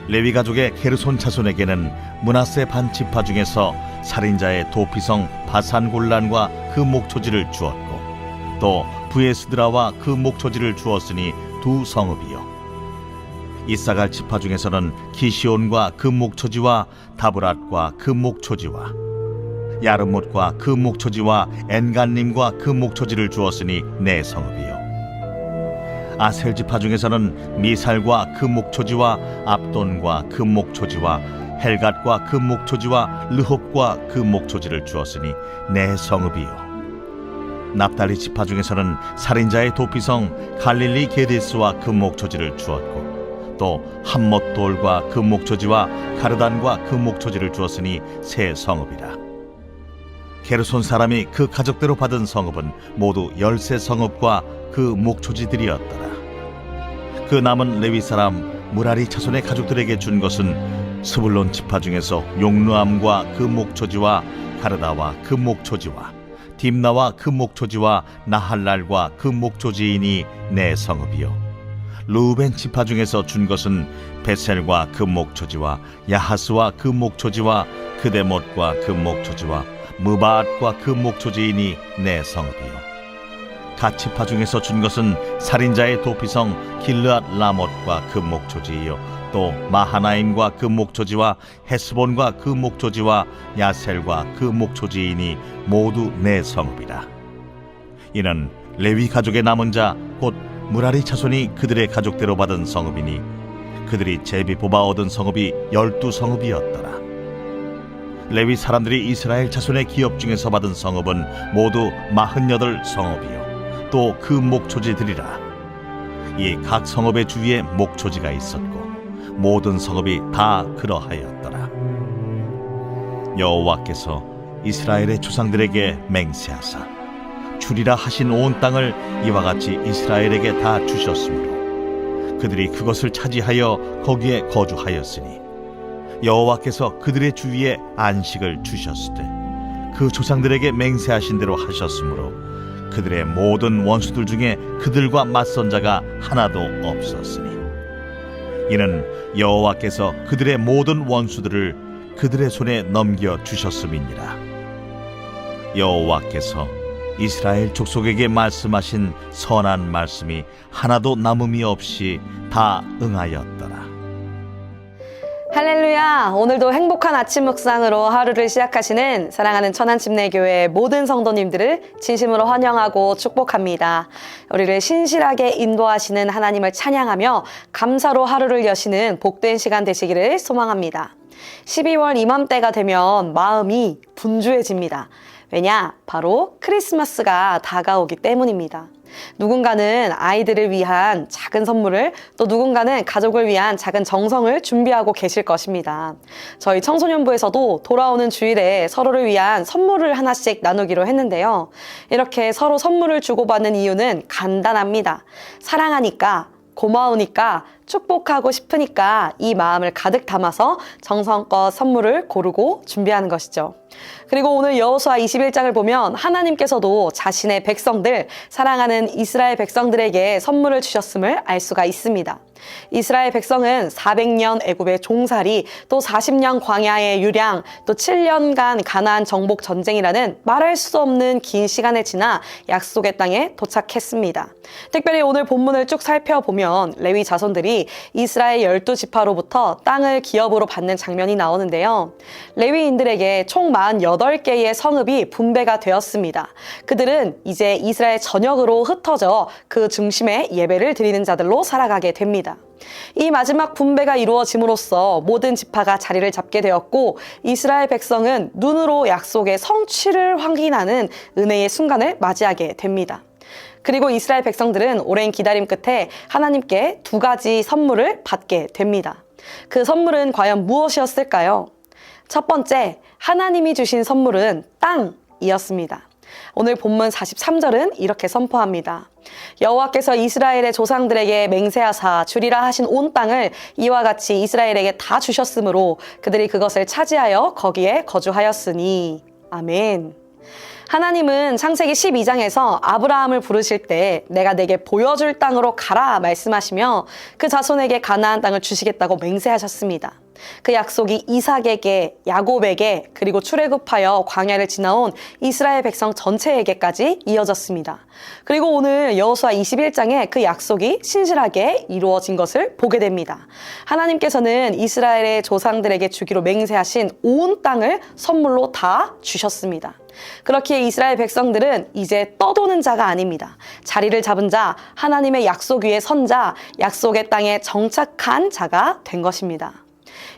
레위 가족의 게르손 자손에게는 므낫세 반 지파 중에서 살인자의 도피성 바산골란과 그 목초지를 주었고, 또 부에스드라와 그 목초지를 주었으니 두 성읍이요. 이사갈 지파 중에서는 기시온과 그 목초지와 다브랏과 그 목초지와 야르못과 그 목초지와 엔간님과 그 목초지를 주었으니 네 성읍이요. 아셀 지파 중에서는 미살과 그 목초지와 압돈과 그 목초지와 헬갓과 그 목초지와 르홉과 그 목초지를 주었으니 네 성읍이요. 납달리 지파 중에서는 살인자의 도피성 갈릴리 게데스와 그 목초지를 주었고, 또 함못돌과 그 목초지와 가르단과 그 목초지를 주었으니 세 성읍이라. 게르손 사람이 그 가족대로 받은 성읍은 모두 13성읍과 그 목초지들이었더라. 그 남은 레위 사람 무라리 자손의 가족들에게 준 것은 스불론 지파 중에서 용르암과 그 목초지와 가르다와 그 목초지와 딥나와 그 목초지와 나할랄과 그 목초지이니 네 성읍이요. 루벤 지파 중에서 준 것은 베셀과 그 목초지와 야하스와 그 목초지와 그데못과 그 목초지와 무바앗과 그 목초지이니 네 성읍이요. 갓 지파 중에서 준 것은 살인자의 도피성 길르앗 라못과 그 목초지이요, 또 마하나임과 그 목초지와 헤스본과 그 목초지와 야셀과 그 목초지이니 모두 네 성읍이라. 이는 레위 가족의 남은 자 곧 무라리 자손이 그들의 가족대로 받은 성읍이니 그들이 제비 뽑아 얻은 성읍이 12성읍이었더라. 레위 사람들이 이스라엘 자손의 기업 중에서 받은 성읍은 모두 48성읍이요, 또 그 목초지들이라. 이 각 성읍의 주위에 목초지가 있었고 모든 성읍이 다 그러하였더라. 여호와께서 이스라엘의 조상들에게 맹세하사 주리라 하신 온 땅을 이와 같이 이스라엘에게 다 주셨으므로 그들이 그것을 차지하여 거기에 거주하였으니, 여호와께서 그들의 주위에 안식을 주셨을 때 그 조상들에게 맹세하신 대로 하셨으므로 그들의 모든 원수들 중에 그들과 맞선 자가 하나도 없었으니, 이는 여호와께서 그들의 모든 원수들을 그들의 손에 넘겨 주셨음이니라. 여호와께서 이스라엘 족속에게 말씀하신 선한 말씀이 하나도 남음이 없이 다 응하였더라. 할렐루야! 오늘도 행복한 아침 묵상으로 하루를 시작하시는 사랑하는 천안침례교회 모든 성도님들을 진심으로 환영하고 축복합니다. 우리를 신실하게 인도하시는 하나님을 찬양하며 감사로 하루를 여시는 복된 시간 되시기를 소망합니다. 12월 이맘때가 되면 마음이 분주해집니다. 왜냐? 바로 크리스마스가 다가오기 때문입니다. 누군가는 아이들을 위한 작은 선물을, 또 누군가는 가족을 위한 작은 정성을 준비하고 계실 것입니다. 저희 청소년부에서도 돌아오는 주일에 서로를 위한 선물을 하나씩 나누기로 했는데요. 이렇게 서로 선물을 주고받는 이유는 간단합니다. 사랑하니까, 고마우니까, 축복하고 싶으니까 이 마음을 가득 담아서 정성껏 선물을 고르고 준비하는 것이죠. 그리고 오늘 여호수아 21장을 보면 하나님께서도 자신의 백성들, 사랑하는 이스라엘 백성들에게 선물을 주셨음을 알 수가 있습니다. 이스라엘 백성은 400년 애굽의 종살이, 또 40년 광야의 유량, 또 7년간 가나안 정복 전쟁이라는 말할 수 없는 긴 시간을 지나 약속의 땅에 도착했습니다. 특별히 오늘 본문을 쭉 살펴보면 레위 자손들이 이스라엘 12지파로부터 땅을 기업으로 받는 장면이 나오는데요. 레위인들에게 총 48개의 성읍이 분배가 되었습니다. 그들은 이제 이스라엘 전역으로 흩어져 그 중심에 예배를 드리는 자들로 살아가게 됩니다. 이 마지막 분배가 이루어짐으로써 모든 지파가 자리를 잡게 되었고, 이스라엘 백성은 눈으로 약속의 성취를 확인하는 은혜의 순간을 맞이하게 됩니다. 그리고 이스라엘 백성들은 오랜 기다림 끝에 하나님께 2가지 선물을 받게 됩니다. 그 선물은 과연 무엇이었을까요? 첫 번째, 하나님이 주신 선물은 땅이었습니다. 오늘 본문 43절은 이렇게 선포합니다. 여호와께서 이스라엘의 조상들에게 맹세하사 주리라 하신 온 땅을 이와 같이 이스라엘에게 다 주셨으므로 그들이 그것을 차지하여 거기에 거주하였으니. 아멘. 하나님은 창세기 12장에서 아브라함을 부르실 때 내가 내게 보여줄 땅으로 가라 말씀하시며 그 자손에게 가나안 땅을 주시겠다고 맹세하셨습니다. 그 약속이 이삭에게, 야곱에게, 그리고 출애굽하여 광야를 지나온 이스라엘 백성 전체에게까지 이어졌습니다. 그리고 오늘 여호수아 21장에 그 약속이 신실하게 이루어진 것을 보게 됩니다. 하나님께서는 이스라엘의 조상들에게 주기로 맹세하신 온 땅을 선물로 다 주셨습니다. 그렇기에 이스라엘 백성들은 이제 떠도는 자가 아닙니다. 자리를 잡은 자, 하나님의 약속 위에 선 자, 약속의 땅에 정착한 자가 된 것입니다.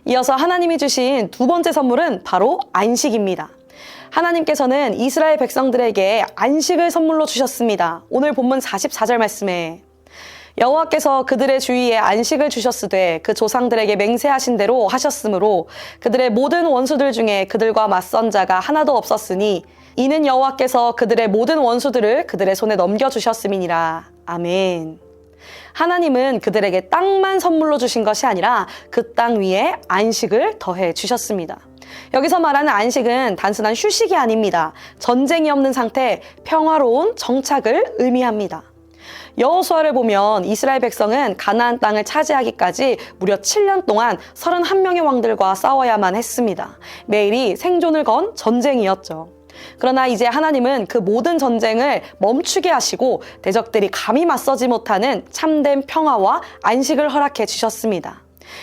이어서 하나님이 주신 두 번째 선물은 바로 안식입니다. 하나님께서는 이스라엘 백성들에게 안식을 선물로 주셨습니다. 오늘 본문 44절 말씀에 여호와께서 그들의 주위에 안식을 주셨으되 그 조상들에게 맹세하신 대로 하셨으므로 그들의 모든 원수들 중에 그들과 맞선 자가 하나도 없었으니 이는 여호와께서 그들의 모든 원수들을 그들의 손에 넘겨주셨음이니라. 아멘. 하나님은 그들에게 땅만 선물로 주신 것이 아니라 그 땅 위에 안식을 더해 주셨습니다. 여기서 말하는 안식은 단순한 휴식이 아닙니다. 전쟁이 없는 상태, 평화로운 정착을 의미합니다. 여호수아를 보면 이스라엘 백성은 가나안 땅을 차지하기까지 무려 7년 동안 31명의 왕들과 싸워야만 했습니다. 매일이 생존을 건 전쟁이었죠. 그러나 이제 하나님은 그 모든 전쟁을 멈추게 하시고 대적들이 감히 맞서지 못하는 참된 평화와 안식을 허락해 주셨습니다.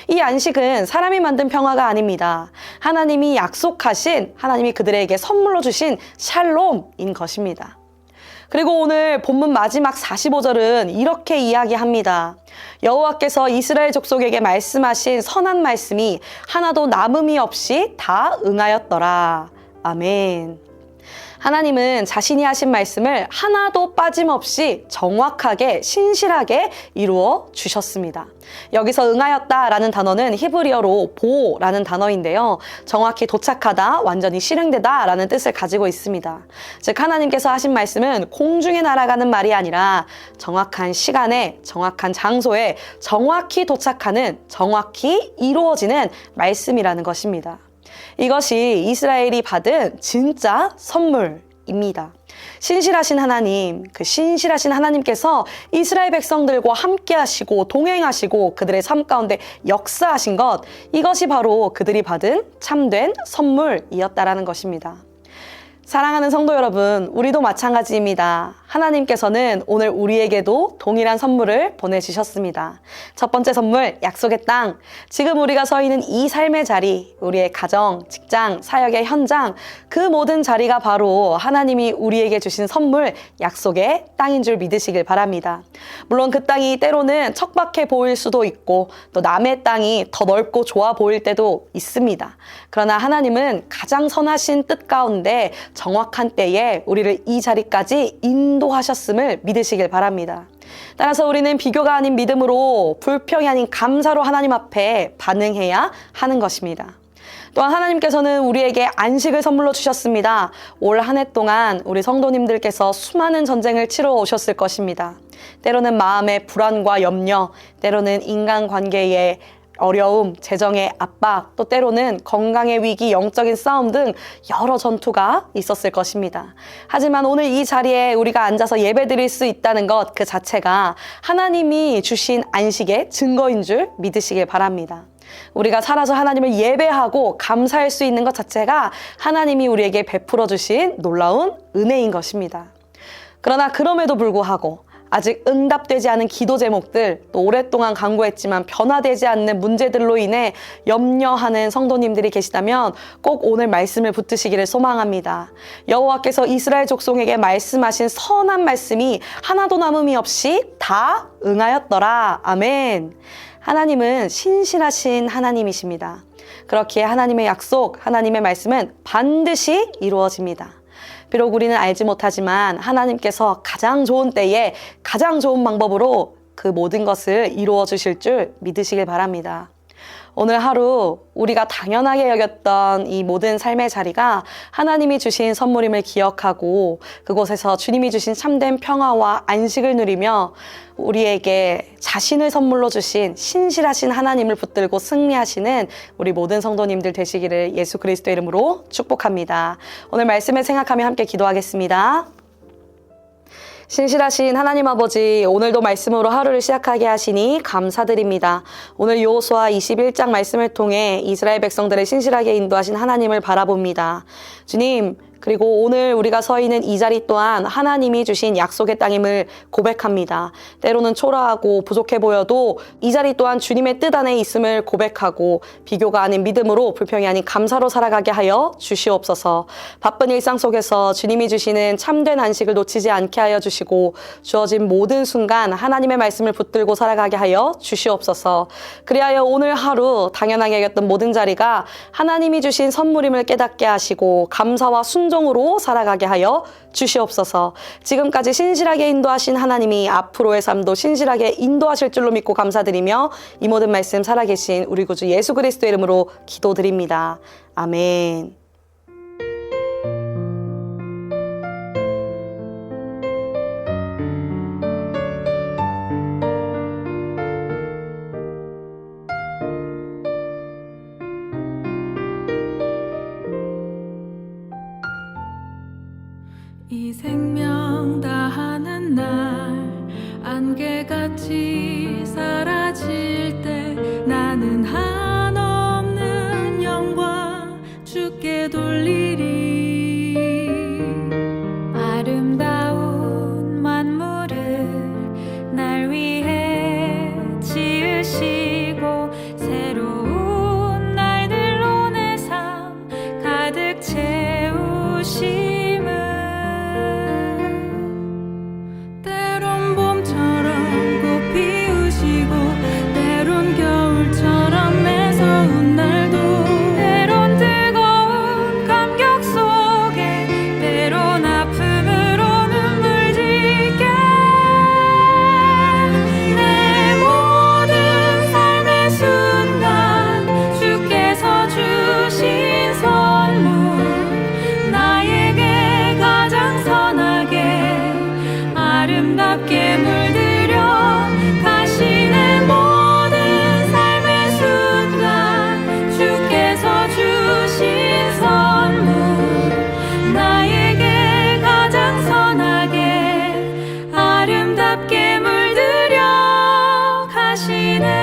이 안식은 사람이 만든 평화가 아닙니다. 하나님이 약속하신, 하나님이 그들에게 선물로 주신 샬롬인 것입니다. 그리고 오늘 본문 마지막 45절은 이렇게 이야기합니다. 여호와께서 이스라엘 족속에게 말씀하신 선한 말씀이 하나도 남음이 없이 다 응하였더라. 아멘. 하나님은 자신이 하신 말씀을 하나도 빠짐없이 정확하게 신실하게 이루어 주셨습니다. 여기서 응하였다라는 단어는 히브리어로 보라는 단어인데요. 정확히 도착하다, 완전히 실행되다라는 뜻을 가지고 있습니다. 즉 하나님께서 하신 말씀은 공중에 날아가는 말이 아니라 정확한 시간에, 정확한 장소에 정확히 도착하는, 정확히 이루어지는 말씀이라는 것입니다. 이것이 이스라엘이 받은 진짜 선물입니다. 신실하신 하나님, 그 신실하신 하나님께서 이스라엘 백성들과 함께 하시고 동행하시고 그들의 삶 가운데 역사하신 것, 이것이 바로 그들이 받은 참된 선물이었다라는 것입니다. 사랑하는 성도 여러분, 우리도 마찬가지입니다. 하나님께서는 오늘 우리에게도 동일한 선물을 보내주셨습니다. 첫 번째 선물, 약속의 땅. 지금 우리가 서 있는 이 삶의 자리, 우리의 가정, 직장, 사역의 현장, 그 모든 자리가 바로 하나님이 우리에게 주신 선물, 약속의 땅인 줄 믿으시길 바랍니다. 물론 그 땅이 때로는 척박해 보일 수도 있고 또 남의 땅이 더 넓고 좋아 보일 때도 있습니다. 그러나 하나님은 가장 선하신 뜻 가운데 정확한 때에 우리를 이 자리까지 인도하셨음을 믿으시길 바랍니다. 따라서 우리는 비교가 아닌 믿음으로, 불평이 아닌 감사로 하나님 앞에 반응해야 하는 것입니다. 또한 하나님께서는 우리에게 안식을 선물로 주셨습니다. 올 한 해 동안 우리 성도님들께서 수많은 전쟁을 치러 오셨을 것입니다. 때로는 마음의 불안과 염려, 때로는 인간관계의 어려움, 재정의 압박, 또 때로는 건강의 위기, 영적인 싸움 등 여러 전투가 있었을 것입니다. 하지만 오늘 이 자리에 우리가 앉아서 예배드릴 수 있다는 것 그 자체가 하나님이 주신 안식의 증거인 줄 믿으시길 바랍니다. 우리가 살아서 하나님을 예배하고 감사할 수 있는 것 자체가 하나님이 우리에게 베풀어 주신 놀라운 은혜인 것입니다. 그러나 그럼에도 불구하고 아직 응답되지 않은 기도 제목들, 또 오랫동안 간구했지만 변화되지 않는 문제들로 인해 염려하는 성도님들이 계시다면 꼭 오늘 말씀을 붙드시기를 소망합니다. 여호와께서 이스라엘 족속에게 말씀하신 선한 말씀이 하나도 남음이 없이 다 응하였더라. 아멘. 하나님은 신실하신 하나님이십니다. 그렇기에 하나님의 약속, 하나님의 말씀은 반드시 이루어집니다. 비록 우리는 알지 못하지만 하나님께서 가장 좋은 때에 가장 좋은 방법으로 그 모든 것을 이루어 주실 줄 믿으시길 바랍니다. 오늘 하루 우리가 당연하게 여겼던 이 모든 삶의 자리가 하나님이 주신 선물임을 기억하고 그곳에서 주님이 주신 참된 평화와 안식을 누리며 우리에게 자신을 선물로 주신 신실하신 하나님을 붙들고 승리하시는 우리 모든 성도님들 되시기를 예수 그리스도 이름으로 축복합니다. 오늘 말씀을 생각하며 함께 기도하겠습니다. 신실하신 하나님 아버지, 오늘도 말씀으로 하루를 시작하게 하시니 감사드립니다. 오늘 여호수아 21장 말씀을 통해 이스라엘 백성들을 신실하게 인도하신 하나님을 바라봅니다. 주님, 그리고 오늘 우리가 서 있는 이 자리 또한 하나님이 주신 약속의 땅임을 고백합니다. 때로는 초라하고 부족해 보여도 이 자리 또한 주님의 뜻 안에 있음을 고백하고 비교가 아닌 믿음으로 불평이 아닌 감사로 살아가게 하여 주시옵소서. 바쁜 일상 속에서 주님이 주시는 참된 안식을 놓치지 않게 하여 주시고 주어진 모든 순간 하나님의 말씀을 붙들고 살아가게 하여 주시옵소서. 그리하여 오늘 하루 당연하게 여겼던 모든 자리가 하나님이 주신 선물임을 깨닫게 하시고 감사와 순종으로 살아가게 하여 주시옵소서. 지금까지 신실하게 인도하신 하나님이 앞으로의 삶도 신실하게 인도하실 줄로 믿고 감사드리며 이 모든 말씀 살아계신 우리 구주 예수 그리스도 이름으로 기도드립니다. 아멘. 이 생명 다하는 날 안개같이 사라질 때 나는 한없는 영광 주께 돌리리. 아름다운 만물을 날 위해 지으시고 새로운 날들로 내 삶 가득 채우시. 아름답게 물들여 가시는 모든 삶의 순간 주께서 주신 선물 나에게 가장 선하게 아름답게 물들여 가시는